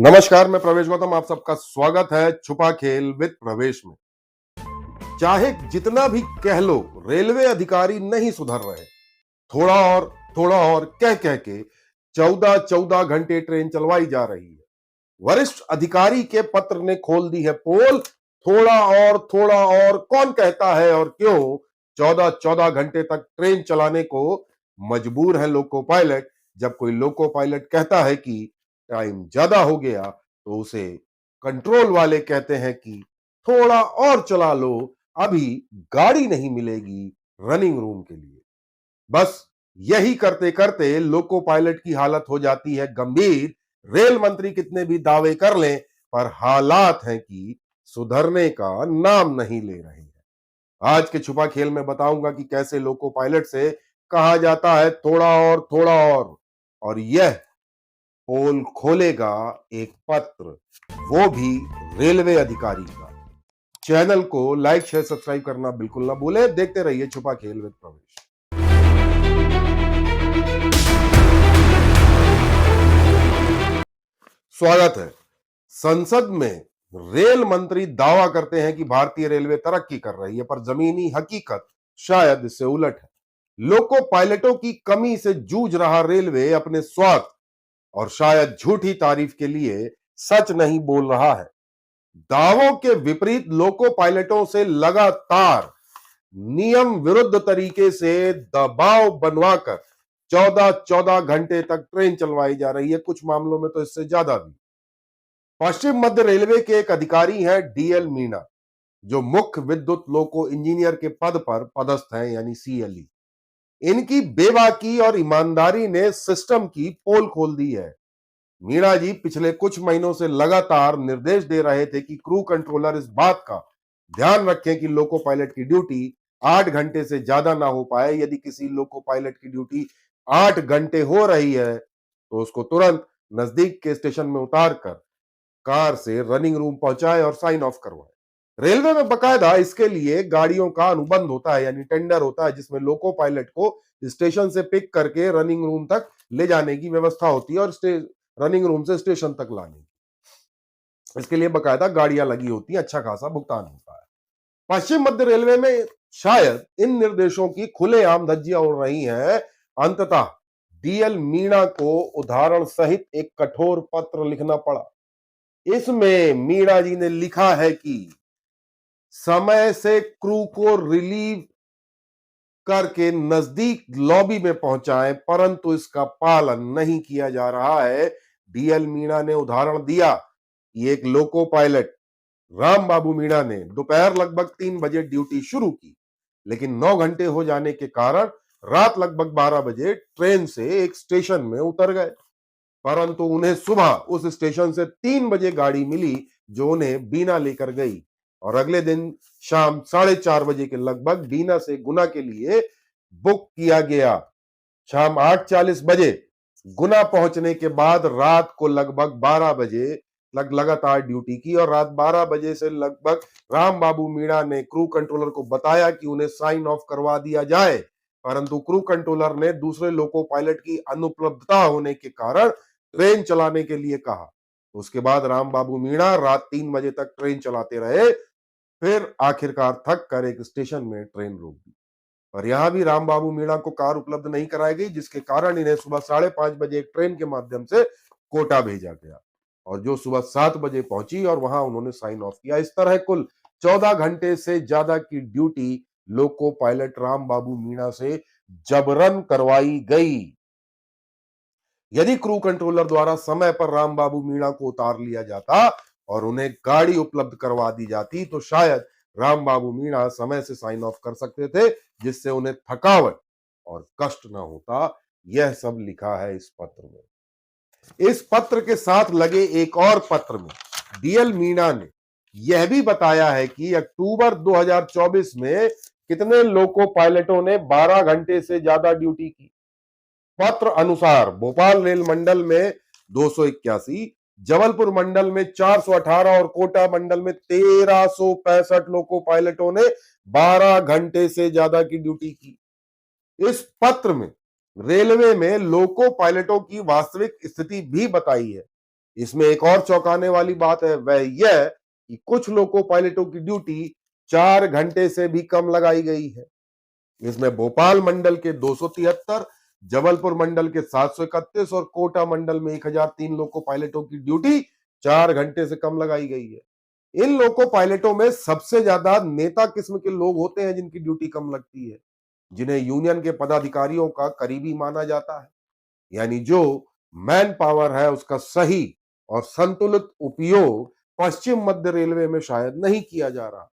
नमस्कार, मैं प्रवेश गौतम। आप सबका स्वागत है छुपा खेल विद प्रवेश में। चाहे जितना भी कह लो, रेलवे अधिकारी नहीं सुधर रहे। थोड़ा और कह कह के 14-14 घंटे ट्रेन चलवाई जा रही है। वरिष्ठ अधिकारी के पत्र ने खोल दी है पोल। थोड़ा और कौन कहता है और क्यों 14-14 घंटे तक ट्रेन चलाने को मजबूर है लोको पायलट। जब कोई लोको पायलट कहता है कि टाइम ज्यादा हो गया तो उसे कंट्रोल वाले कहते हैं कि थोड़ा और चला लो, अभी गाड़ी नहीं मिलेगी रनिंग रूम के लिए। बस यही करते करते लोको पायलट की हालत हो जाती है गंभीर। रेल मंत्री कितने भी दावे कर लें, पर हालात हैं कि सुधरने का नाम नहीं ले रहे हैं। आज के छुपा खेल में बताऊंगा कि कैसे लोको पायलट से कहा जाता है थोड़ा और यह पोल खोलेगा एक पत्र, वो भी रेलवे अधिकारी का। चैनल को लाइक शेयर सब्सक्राइब करना बिल्कुल ना भूले। देखते रहिए छुपा खेल विद प्रवेश। स्वागत है। संसद में रेल मंत्री दावा करते हैं कि भारतीय रेलवे तरक्की कर रही है, पर जमीनी हकीकत शायद इससे उलट है। लोको पायलटों की कमी से जूझ रहा रेलवे अपने स्वार्थ और शायद झूठी तारीफ के लिए सच नहीं बोल रहा है। दावों के विपरीत लोको पायलटों से लगातार नियम विरुद्ध तरीके से दबाव बनवाकर 14-14 घंटे तक ट्रेन चलवाई जा रही है, कुछ मामलों में तो इससे ज्यादा भी। पश्चिम मध्य रेलवे के एक अधिकारी हैं डीएल मीणा, जो मुख्य विद्युत लोको इंजीनियर के पद पर पदस्थ हैं, यानी सीएलई। इनकी बेबाकी और ईमानदारी ने सिस्टम की पोल खोल दी है। मीणा जी पिछले कुछ महीनों से लगातार निर्देश दे रहे थे कि क्रू कंट्रोलर इस बात का ध्यान रखें कि लोको पायलट की ड्यूटी 8 घंटे से ज्यादा ना हो पाए। यदि किसी लोको पायलट की ड्यूटी 8 घंटे हो रही है तो उसको तुरंत नजदीक के स्टेशन में उतार कर कार से रनिंग रूम पहुंचाए और साइन ऑफ करवाए। रेलवे में बकायदा इसके लिए गाड़ियों का अनुबंध होता है, यानी टेंडर होता है, जिसमें लोको पायलट को स्टेशन से पिक करके रनिंग रूम तक ले जाने की व्यवस्था होती है और रनिंग रूम से स्टेशन तक लाने की। इसके लिए बकायदा गाड़ियां लगी होती हैं, अच्छा खासा भुगतान होता है। पश्चिम मध्य रेलवे में शायद इन निर्देशों की खुलेआम धज्जियां उड़ रही हैं। अंततः डीएल मीणा को उदाहरण सहित एक कठोर पत्र लिखना पड़ा। इसमें मीणा जी ने लिखा है कि समय से क्रू को रिलीव करके नजदीक लॉबी में पहुंचाएं, परंतु इसका पालन नहीं किया जा रहा है। डीएल मीणा ने उदाहरण दिया कि एक लोको पायलट राम बाबू मीणा ने दोपहर लगभग 3 बजे ड्यूटी शुरू की, लेकिन 9 घंटे हो जाने के कारण रात लगभग 12 बजे ट्रेन से एक स्टेशन में उतर गए, परंतु उन्हें सुबह उस स्टेशन से 3 बजे गाड़ी मिली जो उन्हें बीना लेकर गई, और अगले दिन शाम 4:30 बजे के लगभग बीना से गुना के लिए बुक किया गया। शाम 8:40 बजे गुना पहुंचने के बाद रात को लगभग 12 बजे लगातार ड्यूटी की, और रात 12 बजे से लगभग राम बाबू मीणा ने क्रू कंट्रोलर को बताया कि उन्हें साइन ऑफ करवा दिया जाए, परंतु क्रू कंट्रोलर ने दूसरे लोको पायलट की अनुपलब्धता होने के कारण ट्रेन चलाने के लिए कहा। उसके बाद राम बाबू मीणा रात 3 बजे तक ट्रेन चलाते रहे, फिर आखिरकार थक कर एक स्टेशन में ट्रेन रोक दी। और यहां भी राम बाबू मीणा को कार उपलब्ध नहीं कराई गई, जिसके कारण इन्हें सुबह 5:30 बजे एक ट्रेन के माध्यम से कोटा भेजा गया, और जो सुबह 7 बजे पहुंची और वहां उन्होंने साइन ऑफ किया। इस तरह कुल 14 घंटे से ज्यादा की ड्यूटी लोको पायलट राम बाबू मीणा से जबरन करवाई गई। यदि क्रू कंट्रोलर द्वारा समय पर राम बाबू मीणा को उतार लिया जाता और उन्हें गाड़ी उपलब्ध करवा दी जाती तो शायद राम बाबू मीणा समय से साइन ऑफ कर सकते थे, जिससे उन्हें थकावट और कष्ट ना होता। यह सब लिखा है इस पत्र में। इस पत्र के साथ लगे एक और पत्र में डीएल मीणा ने यह भी बताया है कि अक्टूबर 2024 में कितने लोको पायलटों ने 12 घंटे से ज्यादा ड्यूटी की। पत्र अनुसार भोपाल रेल मंडल में 281, जबलपुर मंडल में 418 और कोटा मंडल में 1365 लोको पायलटों ने 12 घंटे से ज्यादा की ड्यूटी की। इस पत्र में रेलवे में लोको पायलटों की वास्तविक स्थिति भी बताई है। इसमें एक और चौंकाने वाली बात है, वह यह कि कुछ लोको पायलटों की ड्यूटी 4 घंटे से भी कम लगाई गई है। इसमें भोपाल मंडल के 273, जबलपुर मंडल के 731 और कोटा मंडल में 1003 लोको पायलटों की ड्यूटी 4 घंटे से कम लगाई गई है। इन लोको पायलटों में सबसे ज्यादा नेता किस्म के लोग होते हैं जिनकी ड्यूटी कम लगती है, जिन्हें यूनियन के पदाधिकारियों का करीबी माना जाता है। यानी जो मैन पावर है उसका सही और संतुलित उपयोग पश्चिम मध्य रेलवे में शायद नहीं किया जा रहा।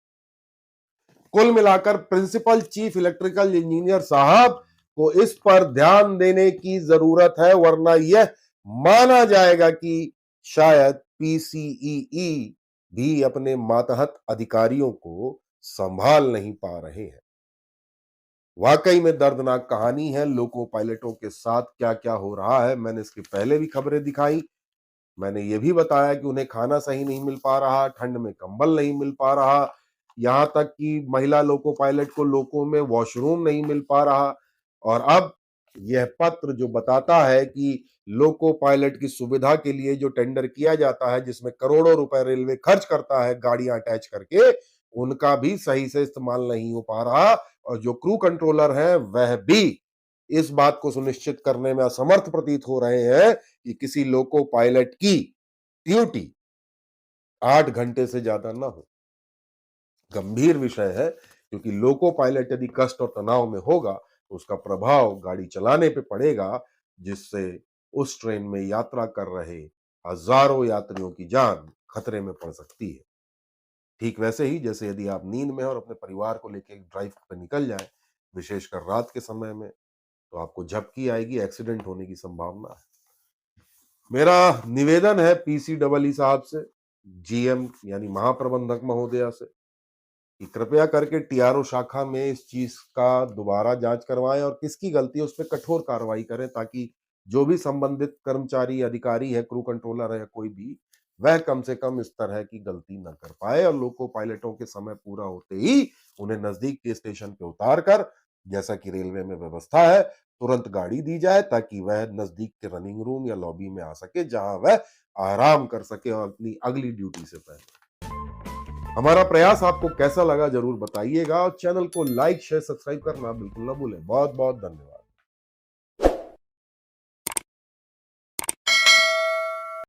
कुल मिलाकर प्रिंसिपल चीफ इलेक्ट्रिकल इंजीनियर साहब को इस पर ध्यान देने की जरूरत है, वरना यह माना जाएगा कि शायद पीसीईई भी अपने मातहत अधिकारियों को संभाल नहीं पा रहे हैं। वाकई में दर्दनाक कहानी है। लोको पायलटों के साथ क्या क्या हो रहा है, मैंने इसके पहले भी खबरें दिखाई। मैंने ये भी बताया कि उन्हें खाना सही नहीं मिल पा रहा, ठंड में कंबल नहीं मिल पा रहा, यहां तक कि महिला लोको पायलट को लोको में वॉशरूम नहीं मिल पा रहा। और अब यह पत्र जो बताता है कि लोको पायलट की सुविधा के लिए जो टेंडर किया जाता है, जिसमें करोड़ों रुपए रेलवे खर्च करता है गाड़ियां अटैच करके, उनका भी सही से इस्तेमाल नहीं हो पा रहा। और जो क्रू कंट्रोलर है वह भी इस बात को सुनिश्चित करने में असमर्थ प्रतीत हो रहे हैं कि किसी लोको पायलट की ड्यूटी 8 घंटे से ज्यादा ना हो। गंभीर विषय है, क्योंकि लोको पायलट यदि कष्ट और तनाव में होगा तो उसका प्रभाव गाड़ी चलाने पे पड़ेगा, जिससे उस ट्रेन में यात्रा कर रहे हजारों यात्रियों की जान खतरे में पड़ सकती है। ठीक वैसे ही जैसे यदि आप नींद में और अपने परिवार को लेकर ड्राइव पर निकल जाए, विशेषकर रात के समय में, तो आपको झपकी आएगी, एक्सीडेंट होने की संभावना है। मेरा निवेदन है पीसीडब्ल्यू साहब से, जीएम यानी महाप्रबंधक महोदया से, कि कृपया करके टीआरओ शाखा में इस चीज का दोबारा जांच करवाएं और किसकी गलती है उस पर कठोर कार्रवाई करें, ताकि जो भी संबंधित कर्मचारी, अधिकारी है, क्रू कंट्रोलर है या कोई भी, वह कम से कम इस तरह की गलती न कर पाए और लोको पायलटों के समय पूरा होते ही उन्हें नजदीक के स्टेशन पे उतार कर, जैसा कि रेलवे में व्यवस्था है, तुरंत गाड़ी दी जाए ताकि वह नजदीक के रनिंग रूम या लॉबी में आ सके, जहां वह आराम कर सके और अपनी अगली ड्यूटी से पहले। हमारा प्रयास आपको कैसा लगा जरूर बताइएगा और चैनल को लाइक शेयर सब्सक्राइब करना बिल्कुल ना भूलें। बहुत बहुत धन्यवाद।